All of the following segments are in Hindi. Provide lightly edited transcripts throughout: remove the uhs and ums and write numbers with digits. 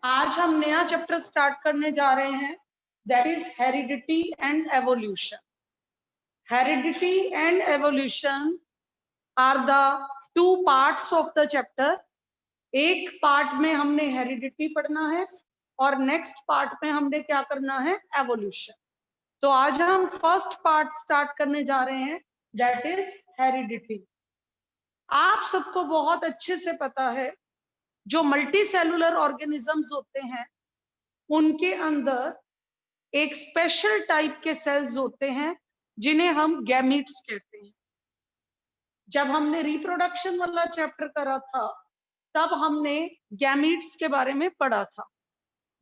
आज हम नया चैप्टर स्टार्ट करने जा रहे हैं, that is heredity and evolution. Heredity and evolution are the two parts of the chapter. एक पार्ट में हमने हेरिडिटी पढ़ना है और नेक्स्ट पार्ट में हमने क्या करना है, एवोल्यूशन। तो आज हम फर्स्ट पार्ट स्टार्ट करने जा रहे हैं, दैट इज हेरिडिटी। आप सबको बहुत अच्छे से पता है, जो मल्टी सेलुलर ऑर्गेनिजम्स होते हैं उनके अंदर एक स्पेशल टाइप के सेल्स होते हैं जिन्हें हम गैमीट्स कहते हैं। जब हमने रिप्रोडक्शन वाला चैप्टर करा था तब हमने गैमीट्स के बारे में पढ़ा था।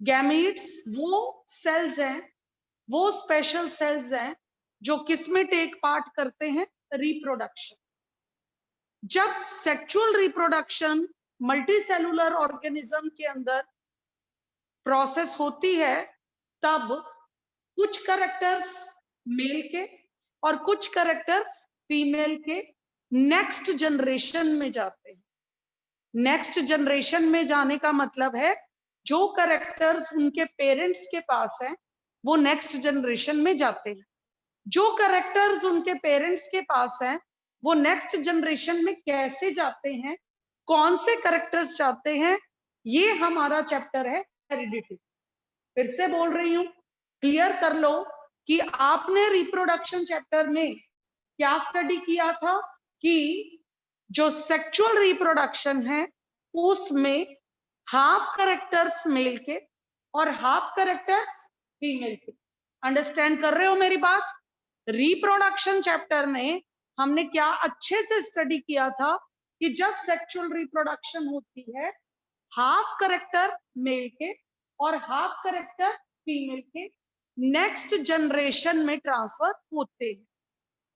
गैमीट्स वो सेल्स हैं, वो स्पेशल सेल्स हैं जो किसमें टेक पार्ट करते हैं, रिप्रोडक्शन। जब sexual reproduction multi cellular organism के अंदर प्रोसेस होती है तब कुछ कैरेक्टर्स मेल के और कुछ कैरेक्टर्स फीमेल के नेक्स्ट जनरेशन में जाते हैं। नेक्स्ट जनरेशन में जाने का मतलब है जो कैरेक्टर्स उनके पेरेंट्स के पास हैं वो नेक्स्ट जनरेशन में जाते हैं। जो कैरेक्टर्स उनके पेरेंट्स के पास हैं वो नेक्स्ट जनरेशन में कैसे जाते हैं, कौन से कैरेक्टर्स जाते हैं, ये हमारा चैप्टर है हेरिडिटी। फिर से बोल रही हूं, क्लियर कर लो कि आपने रिप्रोडक्शन चैप्टर में क्या स्टडी किया था कि जो सेक्सुअल रिप्रोडक्शन है उसमें हाफ कैरेक्टर्स मेल के और हाफ कैरेक्टर्स फीमेल के। अंडरस्टैंड कर रहे हो मेरी बात? रिप्रोडक्शन चैप्टर में हमने क्या अच्छे से स्टडी किया था कि जब सेक्सुअल रिप्रोडक्शन होती है हाफ कैरेक्टर मेल के और हाफ कैरेक्टर फीमेल के नेक्स्ट जनरेशन में ट्रांसफर होते हैं।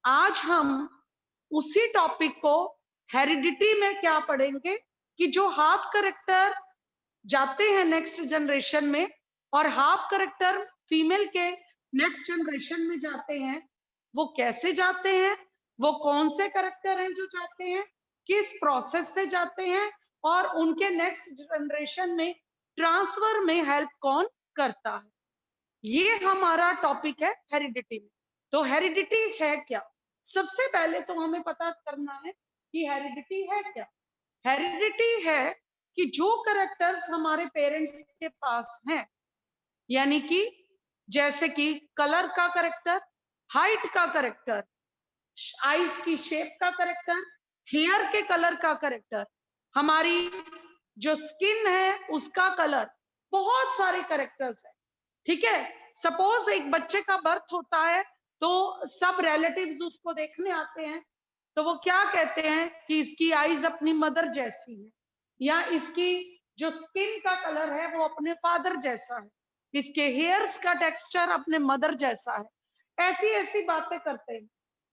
आज हम उसी टॉपिक को हेरिडिटी में क्या पढ़ेंगे कि जो हाफ कैरेक्टर जाते हैं नेक्स्ट जनरेशन में और हाफ कैरेक्टर फीमेल के नेक्स्ट जनरेशन में जाते हैं, वो कैसे जाते हैं, वो कौन से कैरेक्टर हैं जो जाते हैं, किस प्रोसेस से जाते हैं और उनके नेक्स्ट जनरेशन में ट्रांसफर में हेल्प कौन करता है। ये हमारा टॉपिक है हेरिडिटी में। तो हेरिडिटी है क्या? सबसे पहले तो हमें पता करना है कि हेरिडिटी है क्या। हेरिडिटी है कि जो कैरेक्टर्स हमारे पेरेंट्स के पास हैं, यानी कि जैसे कि कलर का कैरेक्टर, हाइट का कैरेक्टर, आईज की शेप का कैरेक्टर, हेयर के कलर का कैरेक्टर, हमारी जो स्किन है उसका कलर, बहुत सारे कैरेक्टर्स है। ठीक है, सपोज एक बच्चे का बर्थ होता है तो सब रिलेटिव्स उसको देखने आते हैं, तो वो क्या कहते हैं कि इसकी आईज अपनी मदर जैसी है, या इसकी जो स्किन का कलर है वो अपने फादर जैसा है, इसके हेयर्स का टेक्सचर अपने मदर जैसा है। ऐसी ऐसी बातें करते हैं।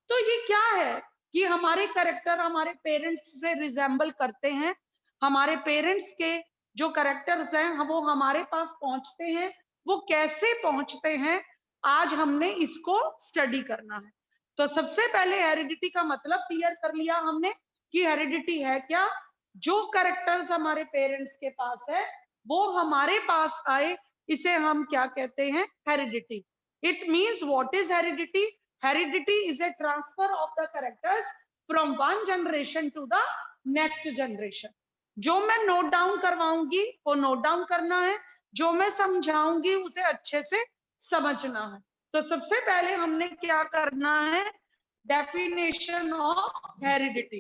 तो ये क्या है कि हमारे कैरेक्टर हमारे पेरेंट्स से रिजेंबल करते हैं। हमारे पेरेंट्स के जो कैरेक्टर्स हैं वो हमारे पास पहुंचते हैं। वो कैसे पहुंचते हैं, आज हमने इसको स्टडी करना है। तो सबसे पहले हेरिडिटी का मतलब क्लियर कर लिया हमने कि हेरिडिटी है क्या। जो कैरेक्टर्स हमारे पेरेंट्स के पास है वो हमारे पास आए, इसे हम क्या कहते हैं, heredity. It means what is heredity? Heredity is a transfer of the characters from one generation to the next generation. जो मैं नोट डाउन करवाऊंगी वो नोट डाउन करना है, जो मैं समझाऊंगी उसे अच्छे से समझना है। तो सबसे पहले हमने क्या करना है, डेफिनेशन ऑफ हेरिडिटी।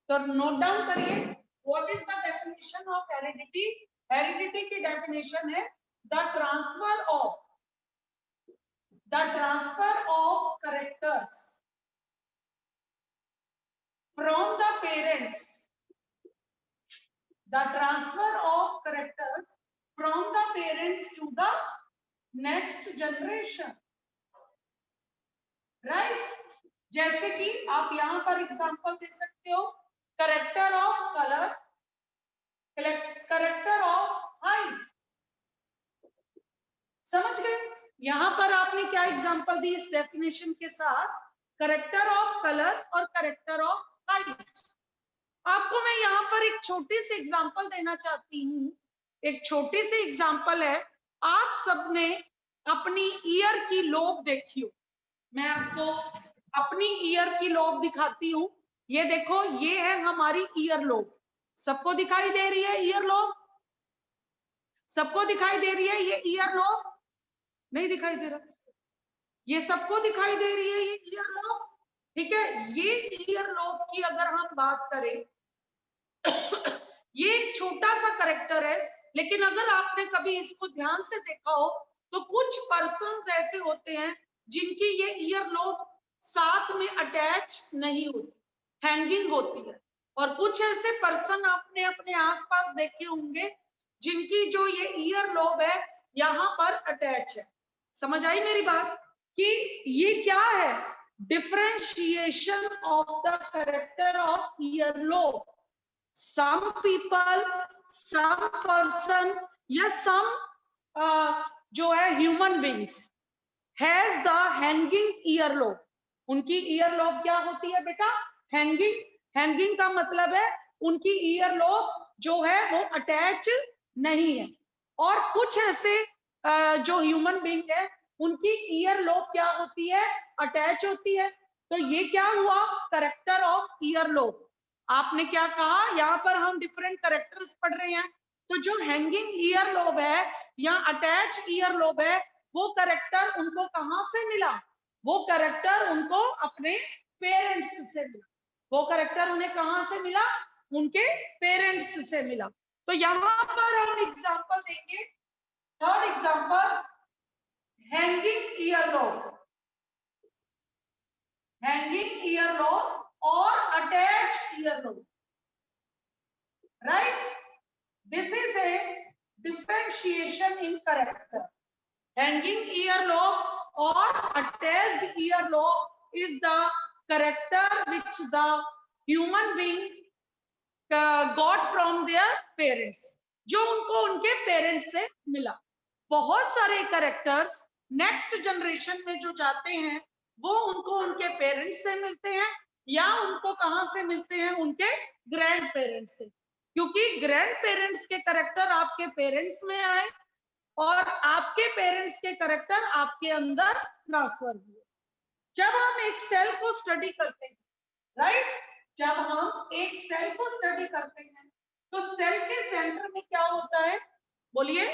तो नोट डाउन करिए, what is the definition of heredity. Heredity की डेफिनेशन है the transfer of characters from the parents, the transfer of characters from the parents to the next generation, right? जैसे कि आप यहां पर एग्जांपल दे सकते हो, character of colour, character of height. समझ गए? यहां पर आपने क्या एग्जांपल दी इस डेफिनेशन के साथ, करेक्टर ऑफ कलर और करेक्टर ऑफ हाइट। आपको मैं यहाँ पर एक छोटी सी एग्जांपल देना चाहती हूँ एक छोटी सी एग्जांपल है, आप सबने अपनी ईयर की लोब देखी हो। मैं आपको अपनी ईयर की लोब दिखाती हूँ। ये देखो, ये है हमारी ईयर लोब। सबको दिखाई दे रही है ईयर लोब? सबको दिखाई दे रही है ये ईयर लोब? नहीं दिखाई दे रहा? ये सबको दिखाई दे रही है ये ईयर लोब? ठीक है, ये ईयर लोब की अगर हम बात करें ये एक छोटा सा करेक्टर है, लेकिन अगर आपने कभी इसको ध्यान से देखा हो तो कुछ पर्सन्स ऐसे होते हैं जिनकी ये ईयर लोब साथ में अटैच नहीं होती, हैंगिंग होती है। और कुछ ऐसे पर्सन आपने अपने आसपास देखे होंगे जिनकी जो ये ईयर लोब है यहाँ पर अटैच है। समझ आई मेरी बात? कि ये क्या है? Differentiation of the character of ear lobe. some people, some person या some जो है human beings has the hanging earlobe. उनकी ईयरलोब क्या होती है बेटा? हैंगिंग। हैंगिंग का मतलब है उनकी ईयरलोब जो है वो अटैच नहीं है। और कुछ ऐसे जो ह्यूमन बींग है उनकी ईयरलोब क्या होती है? अटैच होती है। तो ये क्या हुआ? Character of earlobe. आपने क्या कहा? यहाँ पर हम डिफरेंट करेक्टर्स पढ़ रहे हैं। तो जो हैंगिंग ईयरलोब है या अटैच ईयरलोब है, वो करेक्टर उनको कहां से मिला? वो करेक्टर उनको अपने पेरेंट्स से मिला। वो करेक्टर उन्हें कहां से मिला? उनके पेरेंट्स से मिला। तो यहाँ पर हम एग्जांपल देंगे। Third example, hanging earlobe. Hanging earlobe और attached earlobe, right? This is a differentiation in character. Hanging earlobe or attached earlobe is the character which the human being got from their parents, जो उनको उनके पेरेंट्स से मिला। बहुत सारे कैरेक्टर्स नेक्स्ट जनरेशन में जो जाते हैं वो उनको उनके पेरेंट्स से मिलते हैं या उनको कहां से मिलते हैं? उनके ग्रैंड पेरेंट्स से। क्योंकि ग्रैंड पेरेंट्स के करेक्टर आपके पेरेंट्स में आए और आपके पेरेंट्स के करेक्टर आपके अंदर ट्रांसफर हुए। जब हम एक सेल को स्टडी करते हैं, राइट, जब हम एक सेल को स्टडी करते हैं तो सेल के सेंटर में क्या होता है? बोलिए।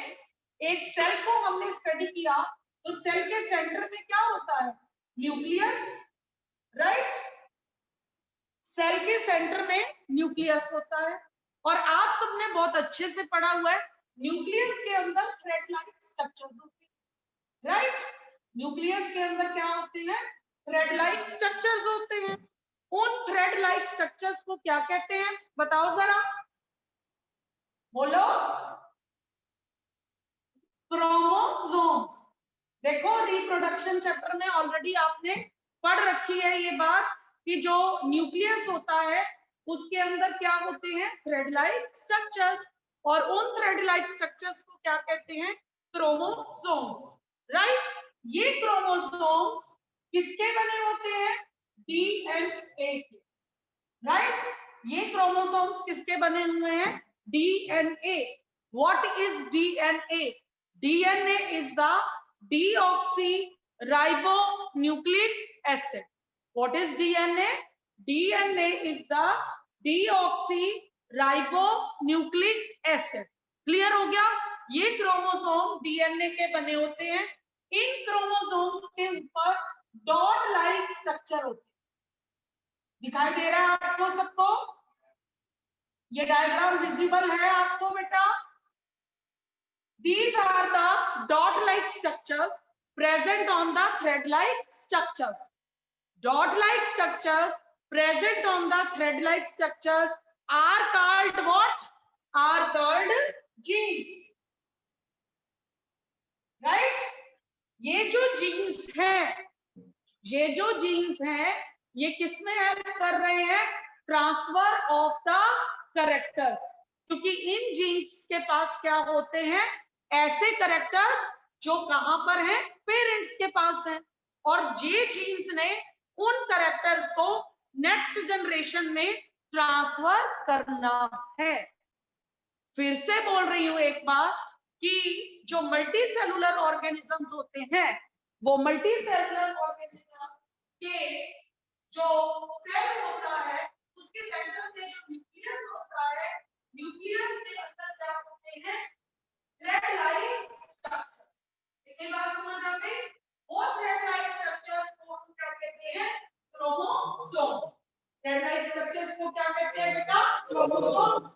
एक सेल को हमने स्टडी किया तो सेल के सेंटर में क्या होता है? Nucleus, right. सेल के सेंटर में न्यूक्लियस होता है और आप सबने बहुत अच्छे से पढ़ा हुआ है न्यूक्लियस के अंदर थ्रेड लाइक स्ट्रक्चर्स होते हैं, राइट। न्यूक्लियस के अंदर क्या होते हैं? थ्रेड लाइक स्ट्रक्चर्स होते हैं। उन थ्रेड लाइक स्ट्रक्चर्स को क्या कहते हैं? बताओ जरा, बोलो। क्रोमोसोम्स। देखो, रिप्रोडक्शन चैप्टर में ऑलरेडी आपने पढ़ रखी है ये बात कि जो न्यूक्लियस होता है उसके अंदर क्या होते हैं? Thread like structures. और उन थ्रेड लाइक स्ट्रक्चर्स को क्या कहते हैं? Chromosomes, right. ये क्रोमोसोम्स किसके बने होते हैं? डीएनए के, राइट। ये क्रोमोसोम्स किसके बने हुए हैं? DNA. What is DNA? DNA is the deoxyribonucleic acid. What is DNA? DNA is the deoxyribonucleic acid. Clear हो गया? ये क्रोमोसोम डीएनए के बने होते हैं। इन क्रोमोसोम्स के ऊपर डॉट लाइक स्ट्रक्चर होते हैं। दिखाई दे रहा है आपको सबको? ये डायग्राम विजिबल है आपको बेटा? These are the dot-like structures present on the thread-like structures. Dot-like structures present on the thread-like structures are called what? Are called genes. Right? ये जो जीन्स हैं, ये जो जीन्स हैं, ये किसमें हेल्प कर रहे हैं? Transfer of the characters. क्योंकि इन जीन्स के पास क्या होते हैं? ऐसे कैरेक्टर्स जो कहां पर हैं? पेरेंट्स के पास हैं। और ये जीन्स ने उन कैरेक्टर्स को नेक्स्ट जनरेशन में ट्रांसफर करना है। फिर से बोल रही हूं एक बार कि जो मल्टी सेलुलर ऑर्गेनिजम्स होते हैं वो मल्टी सेलुलर ऑर्गेनिज्म के जो सेल होता है उसके सेंटर में जो न्यूक्लियस होता है, न्यूक्लियस के अंदर क्या होते हैं, थ्रेड लाइक स्ट्रक्चर। ये बात समझ आ गई? वो थ्रेड लाइक स्ट्रक्चर्स को हम क्या कहते हैं, क्रोमोसोम्स। थ्रेड लाइक स्ट्रक्चर्स को क्या कहते हैं बेटा, क्रोमोसोम्स।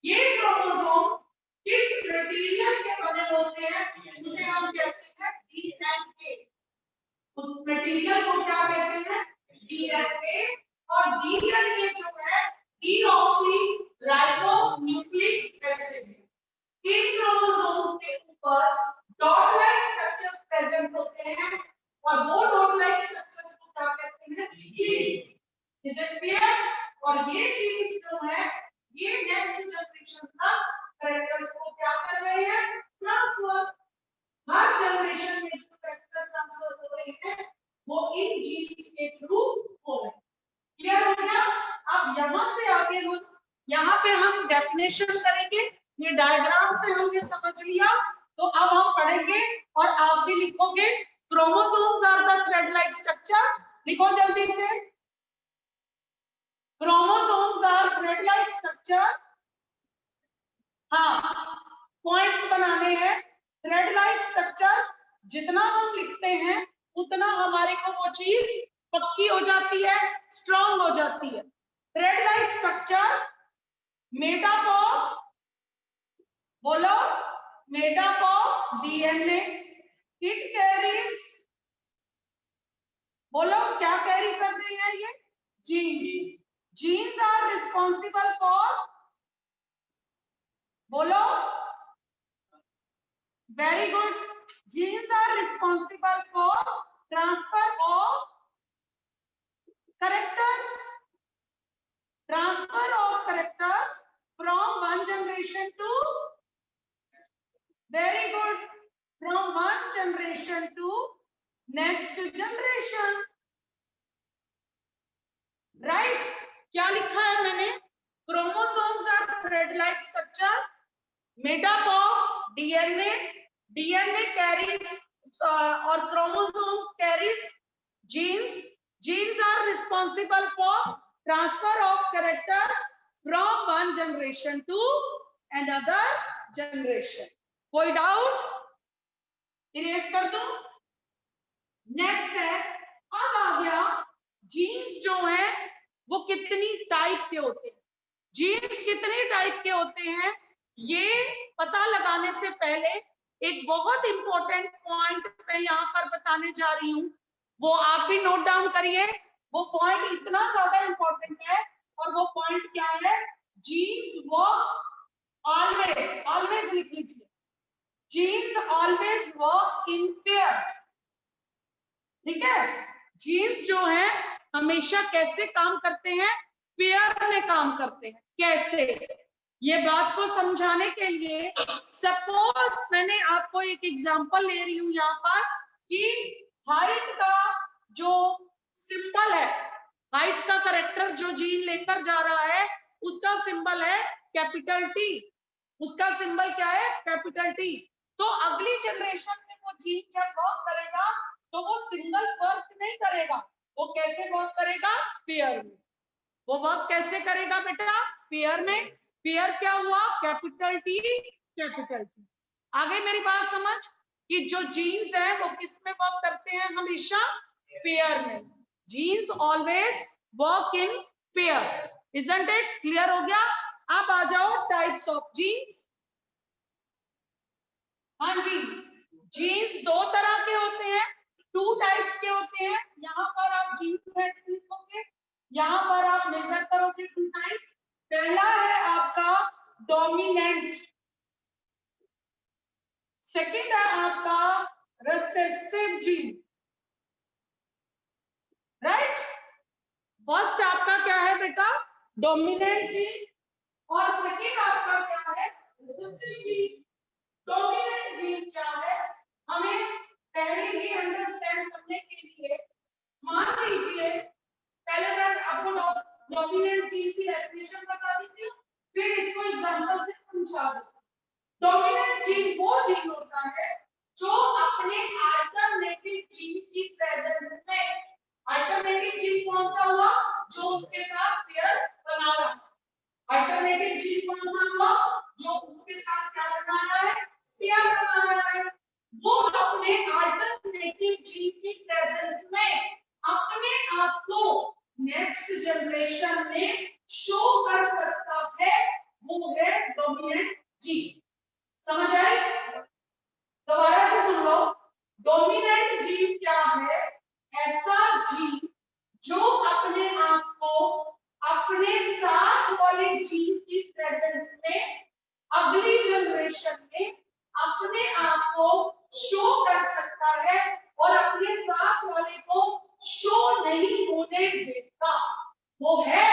ये क्रोमोसोम्स किस मटेरियल के बने होते हैं उसे हम कहते हैं डीएनए। उस मटेरियल को क्या कहते हैं, डीएनए। और डीएनए जो है डीऑक्सी राइबो न्यूक्लिक एसिड। इन क्रोमोसोम्स के ऊपर डॉट लाइक स्ट्रक्चर्स प्रेजेंट होते हैं और वो डॉट लाइक स्ट्रक्चर्स को क्या कहते हैं, जीन्स। Is it clear? और ये जीन्स जो है ये नेक्स्ट जनरेशन तक कैरेक्टर्स को क्या कर रहे हैं, ट्रांसफर। हर जनरेशन में जो कैरेक्टर ट्रांसफर हो रही है वो इन जीन्स के थ्रू हो रहे हैं। क्लियर हो गया? अब यहां से आगे हम यहाँ पे हम डेफिनेशन करेंगे। ये डायग्राम से हमने समझ लिया, तो अब हम पढ़ेंगे और आप भी लिखोगे। Chromosomes are the thread like structure. लिखो जल्दी से, chromosomes are thread like structure. हाँ, पॉइंट्स बनाने हैं। थ्रेड लाइक स्ट्रक्चर्स जितना हम लिखते हैं उतना हमारे को वो चीज पक्की हो जाती है, स्ट्रॉन्ग हो जाती है। Thread like structures made up of, बोलो, made up of DNA. It carries, बोलो क्या कैरी कर रही है ये, genes. Genes are responsible for, बोलो, very good. Genes are responsible for transfer of characters, transfer of characters from one generation to, very good, from one generation to next generation, right? क्या लिखा है मैंने, chromosomes are thread like structure made up of DNA. DNA carries or chromosomes carries genes. Genes are responsible for transfer of characters from one generation to another generation. कोई डाउट? इरेज कर दो। नेक्स्ट है, अब आ गया जीन्स जो है वो कितनी टाइप के होते हैं। जीन्स कितने टाइप के होते हैं ये पता लगाने से पहले एक बहुत इंपॉर्टेंट पॉइंट मैं यहाँ पर बताने जा रही हूँ, वो आप भी नोट डाउन करिए। वो पॉइंट इतना ज्यादा इंपॉर्टेंट है और वो पॉइंट क्या है, जीन्स वर्क ऑलवेज, ऑलवेज लिख लीजिए, genes always work in pair. ठीक है, जीन्स जो है हमेशा कैसे काम करते हैं, पेयर में काम करते हैं। कैसे, ये बात को समझाने के लिए सपोज मैंने आपको एक एग्जांपल ले रही हूं यहाँ पर कि हाइट का जो सिंबल है, हाइट का करेक्टर जो जीन लेकर जा रहा है उसका सिंबल है कैपिटल टी। उसका सिंबल क्या है, कैपिटल टी। तो अगली जनरेशन में वो जीन जब वर्क करेगा तो वो सिंगल वर्क नहीं करेगा, वो कैसे वर्क करेगा, पेयर में। वो वर्क कैसे करेगा बेटा, पेयर में। पेयर क्या हुआ, कैपिटल टी कैपिटल टी। आगे मेरी बात समझ कि जो जीन्स है वो किस में वर्क करते हैं, हमेशा पेयर में। Genes always work in pair, isn't it? Clear हो गया? अब आ जाओ टाइप्स ऑफ जीन्स। हाँ जी, जीन्स दो तरह के होते हैं, टू टाइप्स के होते हैं। यहाँ पर आप जीन्स हेड लिखोगे, यहाँ पर आप मेजर करोगे टू टाइप्स। पहला है आपका डोमिनेंट, सेकंड है आपका रिसेसिव जीन, राइट? फर्स्ट आपका क्या है बेटा, डोमिनेंट जीन, और सेकंड आपका क्या है, रिसेसिव जीन। डोमिनेंट जीन क्या है, हमें पहले ही अंडरस्टैंड करने के लिए मान लीजिए पहले मैं आपको डोमिनेंट जीन की डेफिनेशन बता देती हूँ, फिर इसको एग्जांपल से समझा दूँ। जीन होता है जो अपने अल्टरनेटिव जीन की प्रेजेंस में, अल्टरनेटिव जीन कौन सा हुआ, जो उसके साथ पेयर बना रहा है। अल्टरनेटिव जीन कौन सा हुआ, जो उसके साथ क्या बना रहा है, पेयर बना रहा है। वो अपने अल्टरनेटिव जीन की प्रेजेंस में अपने आप को नेक्स्ट जनरेशन में शो कर सकता है, वो है डोमिनेंट जीन। समझ आए? दोबारा से सुन लो, डोमिनेंट जीन क्या है, ऐसा जीन जो अपने आप को अपने साथ वाले जीन की प्रेजेंस में अगली जनरेशन में अपने आप को शो कर सकता है और अपने साथ वाले को शो नहीं होने देता। वो है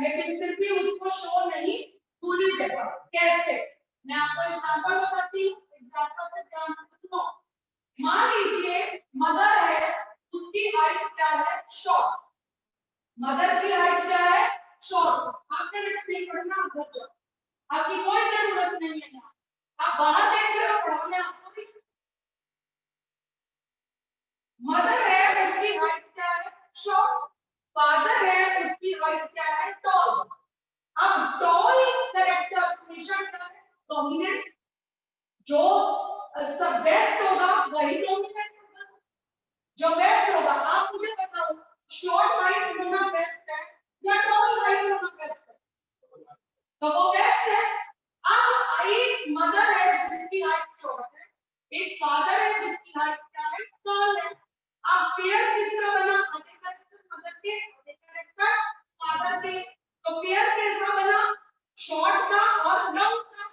लेकिन फिर भी उसको शो नहीं होने देता। कैसे? मैं आपको एग्जांपल बताती हूँ, एग्जांपल से ध्यान से सुनो। मान लीजिए मदर है, उसकी हाइट क्या है, शॉर्ट। मदर की हाइट क्या है, शॉर्ट। आपने बेटा नहीं पढ़ना, घर जाओ, आपकी कोई जरूरत नहीं है। आप बाहर देख रहे हो, पढ़ाने आपको भी। मदर है, उसकी हाइट क्या है, शॉर्ट। फादर है, उसकी हाइट क्या है, टॉल। अब टॉल कैरेक्टर हमेशा क्या है, डोमिनेंट। जो सब बेस्ट होगा वही डोमिनेंट होगा। जो बेस्ट होगा, आप मुझे बताओ, शॉर्ट हाइट होना बेस्ट है या टॉल हाइट होना बेस्ट है? तो वो बेस्ट है। अब एक मदर है जिसकी हाइट शॉर्ट है, एक फादर है जिसकी हाइट क्या है, टॉल है। अब पेयर किसका बना, आधे कैरेक्टर मदर के, आधे कैरेक्टर फादर के। तो पेयर कैसा बना, शॉर्ट का और लॉन्ग का।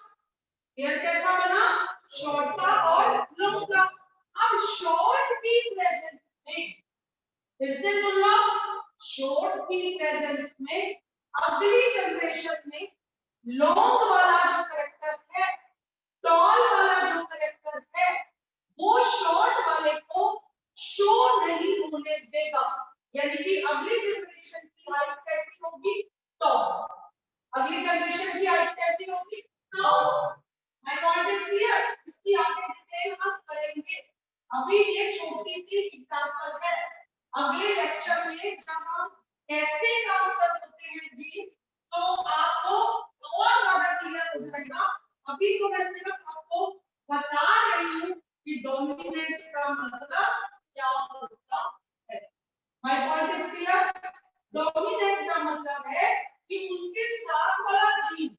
पेयर कैसा बना, शॉर्ट का और लॉन्ग का। अब शॉर्ट की प्रेजेंस में, फिर से सुन लो, शॉर्ट की प्रेजेंस में अगली जनरेशन में लॉन्ग वाला जो कैरेक्टर है, टॉल वाला जो कैरेक्टर है, वो शॉर्ट वाले को शो नहीं होने देगा। यानी कि अगली जनरेशन की हाइट कैसी होगी, टॉल। अगली जनरेशन की हाइट कैसी होगी, tall. My point is clear. इसकी आगे डिटेल हम करेंगे, अभी ये छोटी सी एग्जांपल है। अगले लेक्चर में जब हम कैसे ट्रांसफर करते हैं जीन्स, तो आपको और ज्यादा क्लियर हो जाएगा। अभी तो मैं सिर्फ आपको बता रही हूँ कि डोमिनेंट का मतलब क्या होता है। My point is clear. Dominant का मतलब है कि उसके साथ वाला जीन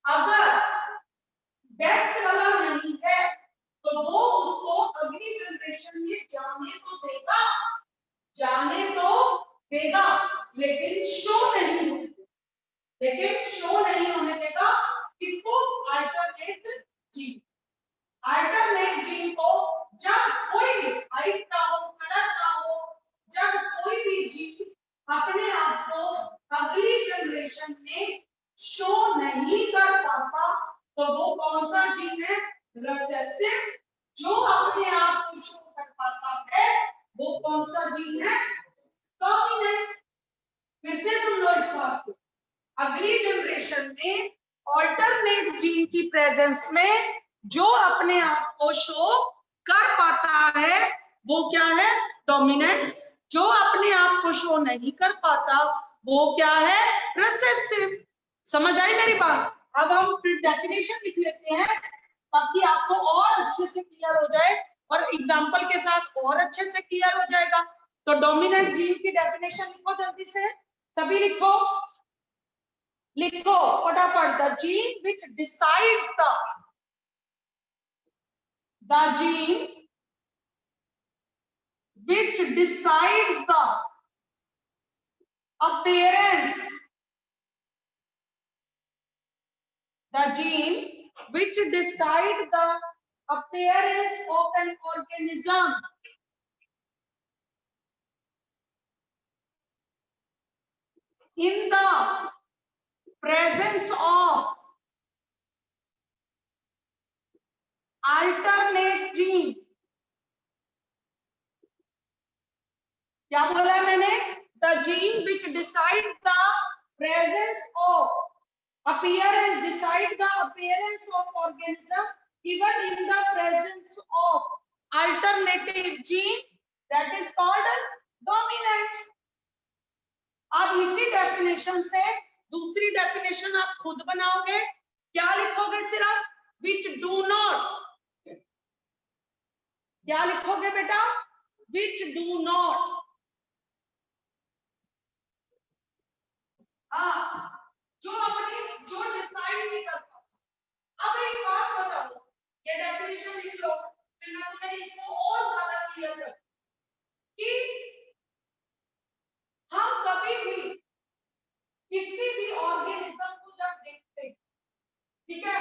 अगर बेस्ट वाला नहीं है तो वो उसको अगली जनरेशन में जाने तो देगा, जाने तो देगा, लेकिन शो नहीं होने, लेकिन शो नहीं होने देगा। किसको, अल्टरनेट जीन। अल्टरनेट जीन को जब कोई भी हाइट का हो, कलर का हो, जब कोई भी जीन अपने आप को अगली जनरेशन में शो नहीं कर पाता, तो वो कौन सा जीन है, रिसेसिव। जो अपने आप को शो कर पाता है वो कौन सा जीन है, डोमिनेंट। फिर से सुन लो इस बात को, अगली जनरेशन में ऑल्टरनेट जीन की प्रेजेंस में जो अपने आप को शो कर पाता है वो क्या है, डोमिनेंट। जो अपने आप को शो नहीं कर पाता वो क्या है, रिसेसिव। समझ आई मेरी बात? अब हम फिर डेफिनेशन लिख लेते हैं ताकि आपको और अच्छे से क्लियर हो जाए और एग्जांपल के साथ और अच्छे से क्लियर हो जाएगा। तो डोमिनेंट जीन की डेफिनेशन लिखो जल्दी से, सभी लिखो, लिखो फटाफट। The gene which decides the gene which decides the appearance, the gene which decide the appearance of an organism in the presence of alternate gene। क्या बोला मैंने, the gene which decide the presence of appearance, decide the appearance of organism even in the presence of alternative gene, that is called dominant. अब इसी डेफिनेशन से दूसरी डेफिनेशन आप खुद बनाओगे, क्या लिखोगे? सिर्फ विच डू नॉट, क्या लिखोगे बेटा? Which do not. जो अपनी जो डिसाइड नहीं करता। अब एक बात बताओ, ये डेफिनेशन लिख लो, फिर मैं तुम्हें इसको और ज्यादा क्लियर कर कि हम कभी भी किसी भी ऑर्गेनिज्म को जब देखते, ठीक है,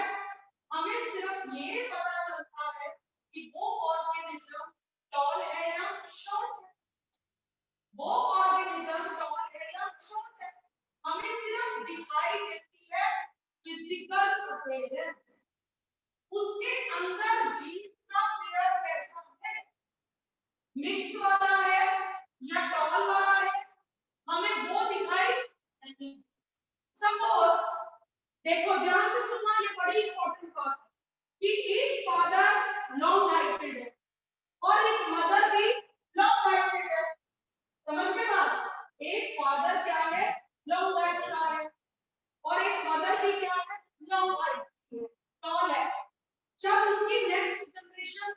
हमें सिर्फ ये पता चलता है कि वो ऑर्गेनिज्म टॉल है या शॉर्ट है, वो ऑर्गेनिज्म टॉल है या शॉर्ट है, हमें सिर्फ दिखाई देती है फिजिकल अपीयरेंस, उसके अंदर जीन का पेयर कैसा है, मिक्स वाला है या टॉल वाला है, हमें वो दिखाई नहीं। सपोज देखो, ध्यान से सुनना, ये बड़ी इंपॉर्टेंट बात है कि एक फादर लॉन्ग हाइटेड है और एक मदर भी लॉन्ग हाइटेड है। समझ में बात? एक फादर क्या है? लॉन्ग हाइट का है और एक मदर भी क्या है? लॉन्ग हाइट की, टॉल है। जब उनकी नेक्स्ट जनरेशन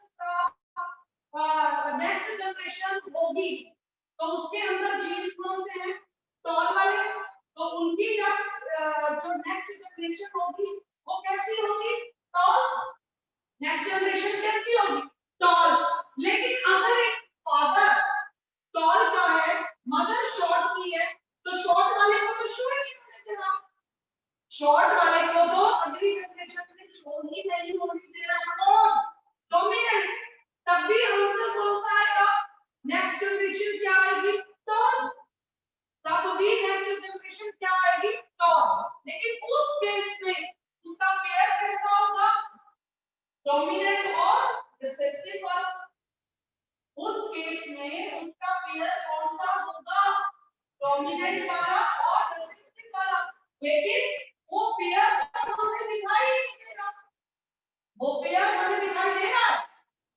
होगी तो उसके अंदर जीन्स कौन से हैं? टॉल वाले। तो उनकी जब जो नेक्स्ट जनरेशन होगी वो कैसी होगी? टॉल। नेक्स्ट जनरेशन कैसी होगी? टॉल। लेकिन अगर एक फादर टॉल का है, मदर शॉर्ट की है, तो शॉर्ट वाले को तो शो ही नहीं होने देना, शॉर्ट वाले को तो अगली जनरेशन में शो ही नहीं होने दे रहा, डोमिनेंट। तब भी आंसर कौन सा आएगा? नेक्स्ट जनरेशन क्या आएगी? टॉल। तब भी नेक्स्ट जनरेशन क्या आएगी? टॉल। लेकिन उस केस में उसका पेयर कैसा होगा? डोमिनेंट और रिसेसिव वाला। उस केस में उसका पेयर कौन सा होगा? डोमिनेंट वाला और रिसेसिव वाला। लेकिन वो पेयर हमें दिखाई नहीं दे रहा, वो पेयर हमें दिखाई दे रहा है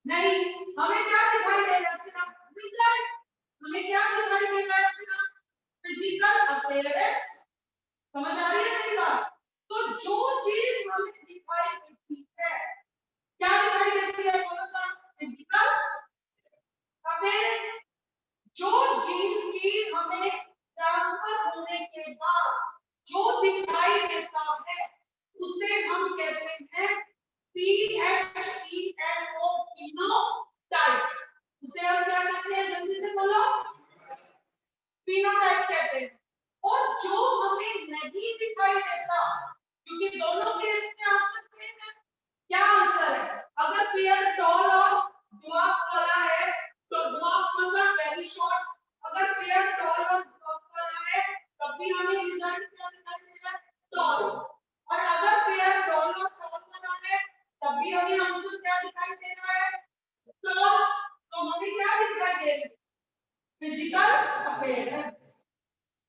नहीं, हमें क्या दिखाई दे रहा है? सिर्फ रिजल्ट। हमें क्या दिखाई दे रहा है? सिर्फ फिजिकल अपीयरेंस। समझ आ रही है मेरी बात? तो जो चीज हमें दिखाई देती है, क्या दिखाई देती है? बोलो सा, फिजिकल अपीयरेंस। जो जीन्स की हमें ट्रांसफर होने के बाद जो दिखाई देता है उसे हम कहते हैं PHENO, फिनोटाइप। उसे हम क्या कहते हैं? जल्दी से बोलो। फिनोटाइप कहते हैं। और जो हमें नहीं दिखाई देता, क्योंकि दोनों केस में आंसर सेम है। क्या आंसर है? अगर पेयर टॉल और ड्वार्फ वाला है तो ड्वार्फ मतलब वेरी शॉर्ट, अगर पेयर टॉल और ड्वार्फ वाला है तब भी हमें रिजल्ट क्या दिखाई देगा? टॉल। और अगर पेयर टॉल और टॉल वाला है तब भी हमें आंसर क्या दिखाई दे रहा है? टॉल। तो हमें क्या दिखाई दे रही है? Physical appearance.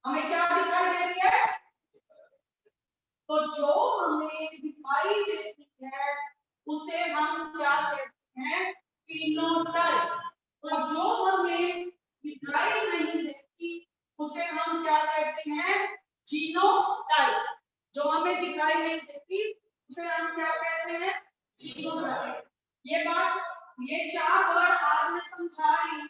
हमें क्या दिखाई दे रही है? तो जो हमें दिखाई देती है उसे हम क्या कहते हैं? फिनोटाइप। और जो हमें दिखाई नहीं देती उसे हम क्या कहते हैं? जीनोटाइप। जो हमें दिखाई नहीं देती उसे हम क्या कहते हैं? जीनोटाइप। ये बात, ये चार वर्ड आज मैं समझा रही हूँ।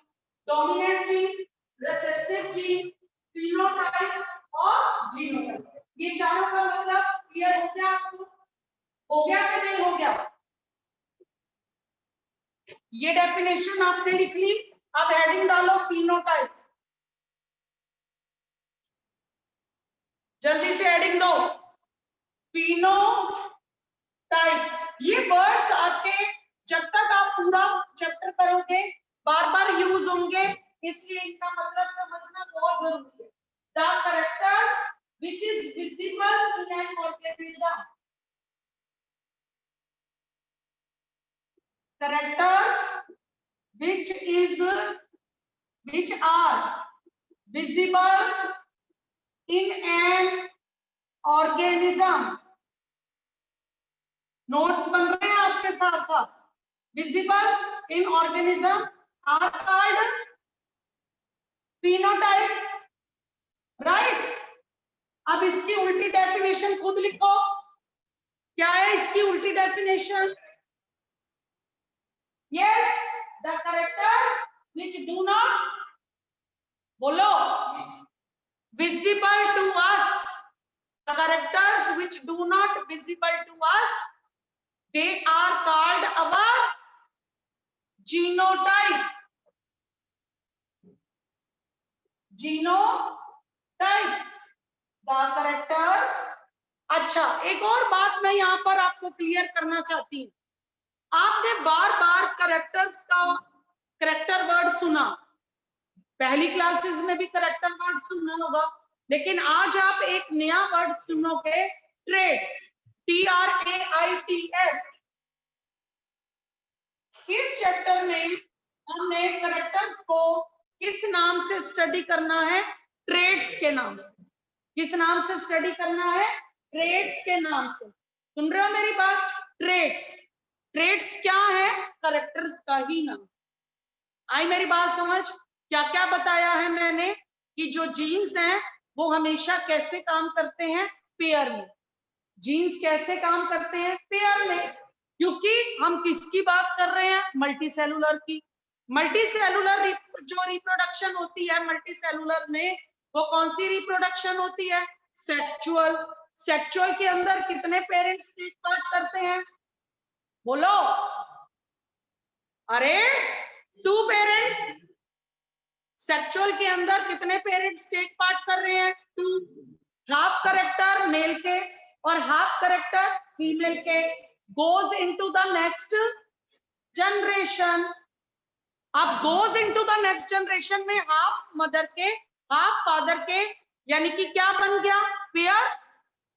Dominant gene, recessive gene, phenotype और जीनोटाइप। ये चारों का मतलब क्लियर हो गया आपको? हो गया कि नहीं हो गया? ये डेफिनेशन आपने लिख ली। अब हेडिंग डालो फिनोटाइप, जल्दी से हेडिंग दो फिनोटाइप। ये वर्ड्स आपके जब तक आप पूरा चैप्टर करोगे बार बार यूज होंगे, इसलिए इनका मतलब समझना बहुत जरूरी है। The characters which is visible in an organism, characters which are visible in an organism notes बन रहे हैं आपके साथ साथ। Visible in organism are called phenotype, right. अब इसकी उल्टी डेफिनेशन खुद लिखो, क्या है इसकी उल्टी definition? Yes, the characters which do not, बोलो, visible to us, the characters which do not visible to us, they are called our genotype, genotype, the characters। अच्छा, एक और बात मैं यहाँ पर आपको क्लियर करना चाहती हूँ। आपने बार बार करेक्टर्स का करेक्टर वर्ड सुना, पहली क्लासेस में भी करेक्टर वर्ड सुनना होगा, लेकिन आज आप एक नया वर्ड सुनोगे, ट्रेट्स, TRAITS। इस चैप्टर में हमने करेक्टर्स को किस नाम से स्टडी करना है? ट्रेट्स के नाम से। किस नाम से स्टडी करना है? ट्रेट्स के नाम से। सुन रहे हो मेरी बात? ट्रेट्स, ट्रेट्स क्या है? करेक्टर्स का ही नाम। आई मेरी बात समझ? क्या क्या बताया है मैंने कि जो जीन्स हैं वो हमेशा कैसे काम करते हैं? पेयर में। जीन्स कैसे काम करते हैं? पेयर में, क्योंकि हम किसकी बात कर रहे हैं? मल्टी सेलुलर की। मल्टी सेलुलर जो रिप्रोडक्शन होती है मल्टी सेलुलर में, वो कौन सी रिप्रोडक्शन होती है? सेक्सुअल। सेक्सुअल के अंदर कितने पेरेंट्स टेक पार्ट करते हैं? बोलो, अरे 2 पेरेंट्स। सेक्सुअल के अंदर कितने पेरेंट्स टेक पार्ट कर रहे हैं? 2। हाफ करेक्टर मेल के और हाफ करेक्टर फीमेल के goes into the next generation. अब goes into the next generation में हाफ मदर के हाफ फादर के, यानी कि क्या बन गया? पेयर।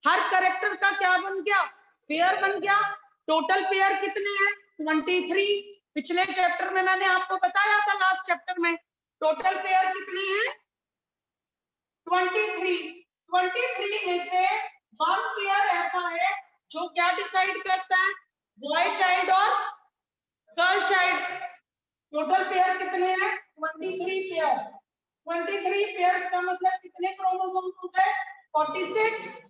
हर करेक्टर का क्या बन गया? पेयर बन गया। टोटल पेयर कितने हैं? 23। पिछले चैप्टर में मैंने आपको बताया था, लास्ट चैप्टर में टोटल पेयर कितनी है? 23। 23 में से 1 पेयर ऐसा है जो क्या डिसाइड करता है? बॉय चाइल्ड और गर्ल चाइल्ड। टोटल पेयर कितने हैं? 23 पेयर्स। 23 पेयर्स का मतलब कितने क्रोमोसोम हो गए? 46।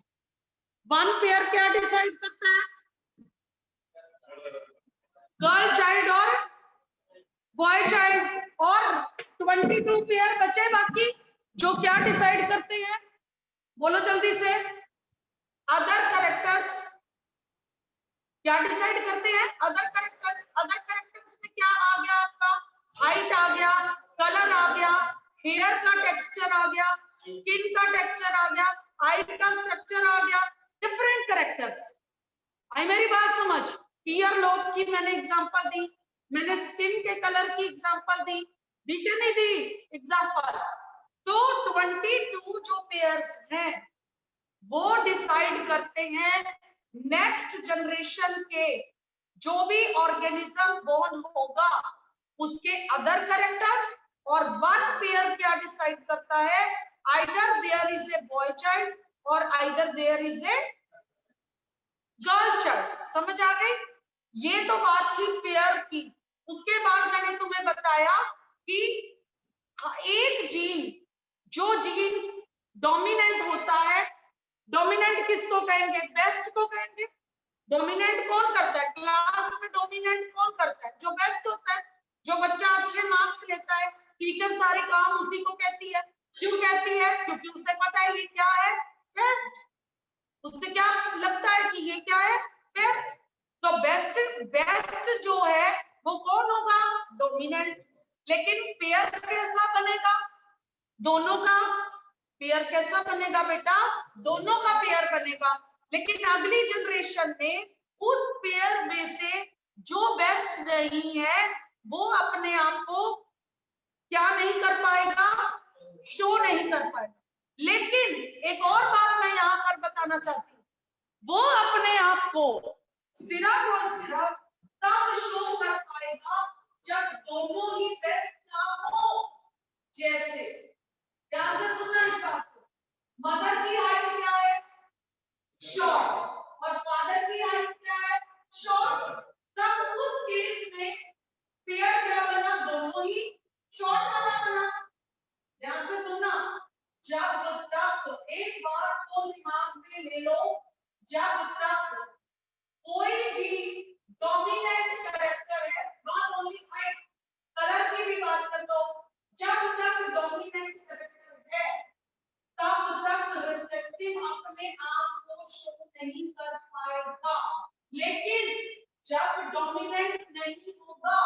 1 पेयर क्या डिसाइड करता है? गर्ल चाइल्ड और बॉय चाइल्ड। और 22 पेयर बचे बाकी, जो क्या डिसाइड करते हैं? बोलो जल्दी से। अदर कैरेक्टर्स क्या डिसाइड करते हैं? Other characters. अदर कैरेक्टर्स में क्या आ गया आपका? हाइट आ गया, कलर आ गया, हेयर का टेक्सचर आ गया, स्किन का टेक्सचर आ गया, आईज का स्ट्रक्चर आ गया, डिफरेंट कैरेक्टर्स। आई मेरी बात समझ? ईयर लोब की मैंने एग्जांपल दी, मैंने स्किन के कलर की एग्जांपल दी क्या नहीं दी एग्जांपल? तो 22 जो पेयर्स हैं वो डिसाइड करते हैं नेक्स्ट जनरेशन के जो भी ऑर्गेनिज्म बोर्न होगा उसके अदर कैरेक्टर्स। और 1 पेयर क्या डिसाइड करता है? Either there is a boy child और either there is a girl child. समझ आ गई? ये तो बात थी पेयर की। उसके बाद मैंने तुम्हें बताया कि एक जीन, जो जीन डोमिनेंट होता है, डोमिनेंट किसको कहेंगे? बेस्ट को कहेंगे। डोमिनेंट कौन करता है क्लास में? डोमिनेंट कौन करता है? जो बेस्ट होता है, जो बच्चा अच्छे मार्क्स लेता है, टीचर सारे काम उसी को कहती है। क्यों कहती है? क्योंकि उसे पता है ये क्या है? बेस्ट। उससे क्या लगता है कि ये क्या है? बेस्ट। तो बेस्ट बेस्ट जो है वो कौन होगा? डोमिनेंट। लेकिन पेयर कैसा बनेगा? दोनों का पेयर कैसा बनेगा बेटा? दोनों का पेयर बनेगा। लेकिन अगली जनरेशन में उस पेयर में से जो बेस्ट नहीं है वो अपने आप को क्या नहीं कर पाएगा? शो नहीं कर पाएगा। लेकिन एक और बात मैं यहाँ पर बताना चाहती हूँ, वो अपने आप को सिर्फ और सिर्फ तब शो कर पाएगा जब दोनों ही बेस्ट ना हो। जैसे ध्यान से सुनना इस बात को, मदर की हाइट क्या है? शॉर्ट। और फादर की हाइट क्या है? डोमिनेंट नहीं होगा।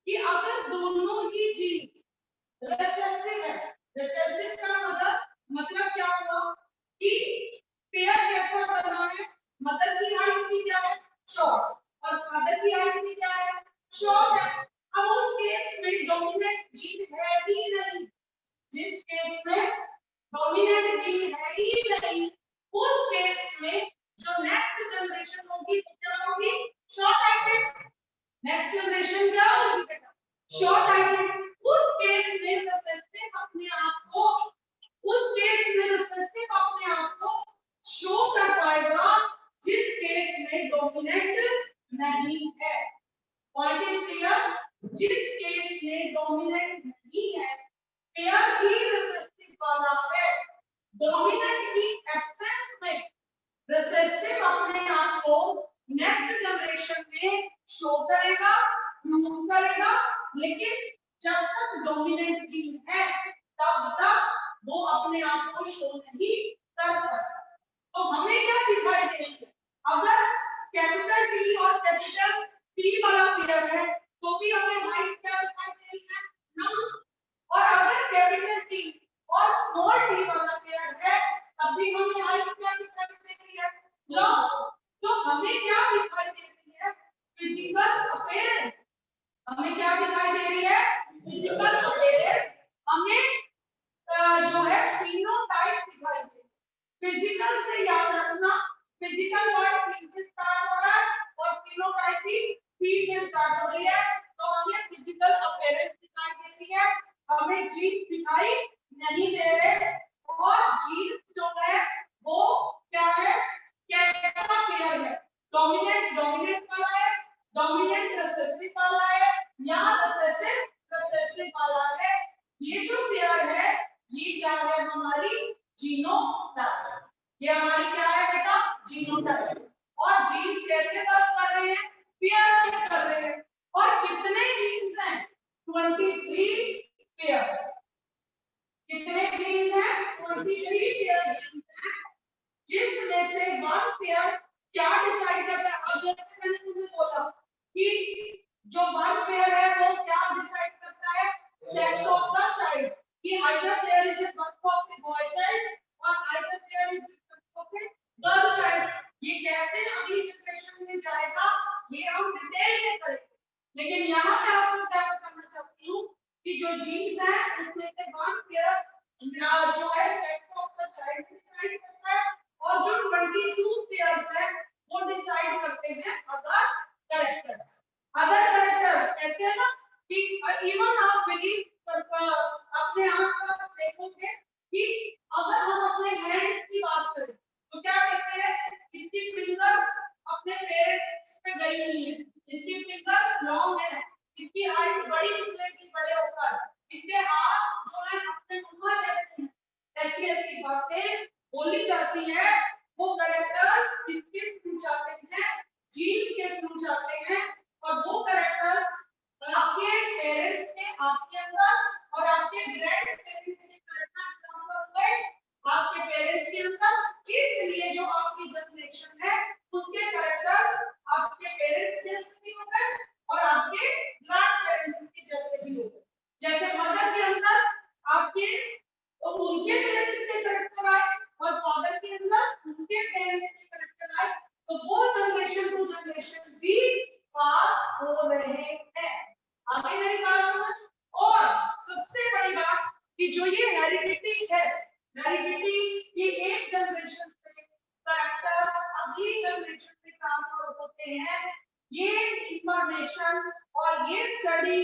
कि अगर दोनों ही जीन्स रिसेसिव है, रिसेसिव का मतलब क्या हुआ कि पेयर कैसा बना है, मदर की हाइट भी क्या है, शॉर्ट, और फादर की हाइट भी क्या है, शॉर्ट है। अब उस केस में डोमिनेंट जीन है ही नहीं, जिस केस में डोमिनेंट जीन है ही नहीं, उस केस में जो नेक्स्ट जनरेशन होगी वो क्या होगी, शॉर्ट हाइटेड। नेक्स्ट जनरेशन क्या होगी बेटा, शॉर्ट हाइटेड। उस केस में रिसेसिव अपने आप को, उस केस में रिसेसिव अपने आप को शो कर पाएगा जिस केस में डोमिनेंट नहीं है। पॉइंट इज क्लियर, जिस केस में डोमिनेंट नहीं है, पेयर ही रिसेसिव वाला है, डोमिनेंट की एब्सेंस में रिसेसिव अपने आप को नेक्स्ट जनरेशन में शो करेगा, यूज करेगा, लेकिन जब तक डोमिनेंट जीन है तब तक वो अपने आप को शो नहीं कर सकता। तो हमें क्या दिखाई दे रही है, अगर कैपिटल टी और कैपिटल टी वाला पेयर है तो भी हमें हाइट क्या दिखाई दे रही है, नम। और अगर कैपिटल टी और स्मॉल टी वाला पेयर है तब भी हमें हाइट क्या दिखाई दे रही है, लॉन्ग। तो हमें क्या दिखाई दे रही है, फिजिकल अपीयरेंस। हमें क्या दिखाई दे रही है, फिजिकल अपीयरेंस। हमें जो है फिनोटाइप दिखाई दे रही है। फिजिकल से याद रखना, फिजिकल वर्ड पी से स्टार्ट हो रहा है और फिनोटाइप भी पी से स्टार्ट हो रही है। तो हमें फिजिकल अपीयरेंस दिखाई दे रही है, हमें जीन्स दिखाई नहीं दे रहे। और जीन्स जो है वो क्या है, कैसा पेयर है, डोमिनेंट डोमिनेंट वाला है, डोमिनेंट रिसेसिव वाला है, या रिसेसिव रिसेसिव वाला है। ये जो पेयर है ये क्या है, हमारी जीनोटाइप। ये हमारी क्या है बेटा, जीनोटाइप। और जीन्स कैसे वर्क कर रहे हैं, पेयर में कर रहे हैं। और कितने जीन्स हैं, 23 पेयर्स। कितने जीन्स हैं, 23 पेयर जीन्स हैं, जिसमें से वन पेयर क्या डिसाइड करता है। अब जैसे मैंने तुम्हें बोला कि जो वन पेयर है वो क्या डिसाइड करता है, सेक्स ऑफ द चाइल्ड, कि either there is a birth of a boy child और either there is a birth of a girl child. ये कैसे अगली जनरेशन में जाएगा ये हम डिटेल में करेंगे, लेकिन यहाँ मैं आपको क्या बताना चाहती हूँ कि जो जीन्स है उसमें से वन पेयर जो है sex of the child decide करता है, और जो 22 पेयर्स है वो डिसाइड करते हैं अदर कैरेक्टर्स। अदर कैरेक्टर कहते हैं ना कि इवन आप बिलीव अपने आसपास देखोगे कि अगर हम अपने हैंड्स की बात करें तो क्या कहते हैं, इसकी फिंगर्स अपने पेरेंट्स पे गई हुई है, इसकी फिंगर्स लॉन्ग है, इसकी हाइट बड़ी निकलेगी बड़े होकर, इसके हाथ जो है अपने मम्मा जैसे हैं। ऐसी ऐसी बातें बोली जाती है। वो कैरेक्टर्स किसके थ्रू जाते हैं, जीन्स के थ्रू जाते हैं। और वो कैरेक्टर्स आपके पेरेंट्स ने आपके अंदर और आपके ग्रैंड पेरेंट्स ने कैरेक्टर ट्रांसफर हुए आपके पेरेंट्स के अंदर, इसलिए जो आपकी जनरेशन है उसके कैरेक्टर्स आपके पेरेंट्स जैसे भी हो गए और आपके ग्रैंड पेरेंट्स के जैसे भी हो। कि जो ये हेरिडिटी है, हेरिडिटी ये एक जनरेशन से कैरेक्टर्स अगली जनरेशन में ट्रांसफर होते हैं, ये इंफॉर्मेशन और ये स्टडी,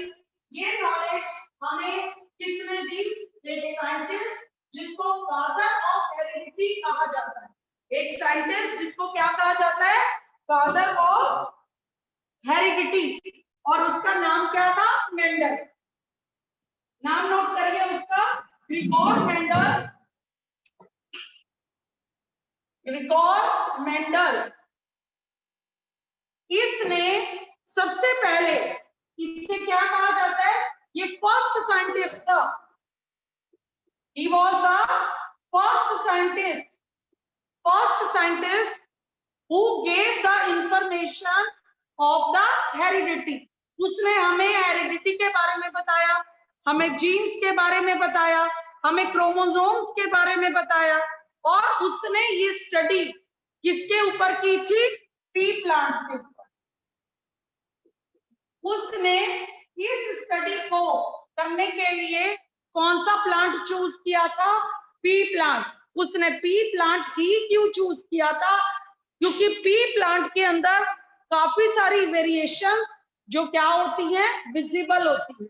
ये नॉलेज हमें किसने दी? एक साइंटिस्ट जिसको फादर ऑफ हेरिडिटी कहा जाता है, एक साइंटिस्ट जिसको क्या कहा जाता है? फादर ऑफ हेरिडिटी, और उसका नाम क्या था? मेंडल। नाम नोट करिए उसका, ग्रिगोर मेंडल, ग्रिगोर मेंडल। इसने सबसे पहले, इसे क्या कहा जाता है? ये फर्स्ट साइंटिस्ट था, he was the first scientist who gave the information of the heredity। उसने हमें हेरिडिटी के बारे में बताया, हमें जीन्स के बारे में बताया, हमें क्रोमोसोम्स के बारे में बताया, और उसने ये स्टडी किसके ऊपर की थी? पी प्लांट के ऊपर। उसने इस स्टडी को करने के लिए कौन सा प्लांट चूज किया था? P plant. उसने पी प्लांट ही क्यों चूज किया था? क्योंकि पी प्लांट के अंदर काफी सारी वेरिएशंस जो क्या होती हैं? विजिबल होती हैं।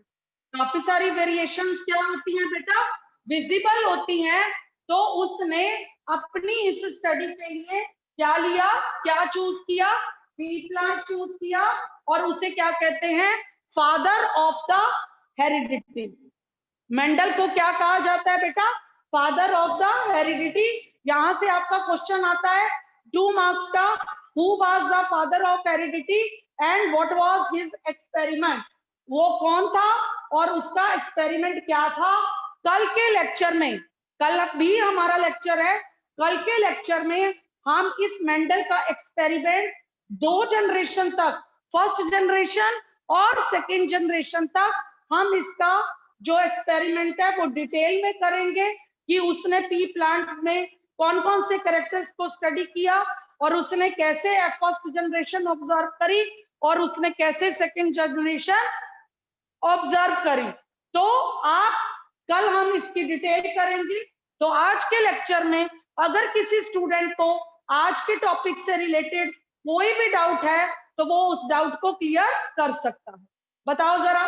काफी सारी वेरिएशंस क्या होती हैं बेटा? विजिबल होती हैं। तो उसने अपनी इस स्टडी के लिए क्या लिया? क्या चूज किया? पी प्लांट चूज किया, और उसे क्या कहते हैं? Father of the heredity. Mendel को क्या कहा जाता है बेटा? Father of the heredity. यहां से आपका क्वेश्चन आता है 2 मार्क्स का, who was the father of heredity and what was his experiment. वो कौन था और उसका एक्सपेरिमेंट क्या था? कल के लेक्चर में, कल भी हमारा लेक्चर है, कल के लेक्चर में हम इस मेंडल का एक्सपेरिमेंट 2 जनरेशन तक, फर्स्ट जनरेशन और सेकेंड जनरेशन तक, हम इसका जो एक्सपेरिमेंट है वो डिटेल में करेंगे कि उसने पी प्लांट में कौन कौन से कैरेक्टर्स को स्टडी किया, और उसने कैसे फर्स्ट जनरेशन ऑब्जर्व करी, और उसने कैसे सेकेंड जनरेशन ऑब्जर्व करी। तो आप कल हम इसकी डिटेल करेंगे। तो आज के लेक्चर में अगर किसी स्टूडेंट को आज के टॉपिक से रिलेटेड कोई भी डाउट है तो वो उस डाउट को क्लियर कर सकता है। बताओ जरा।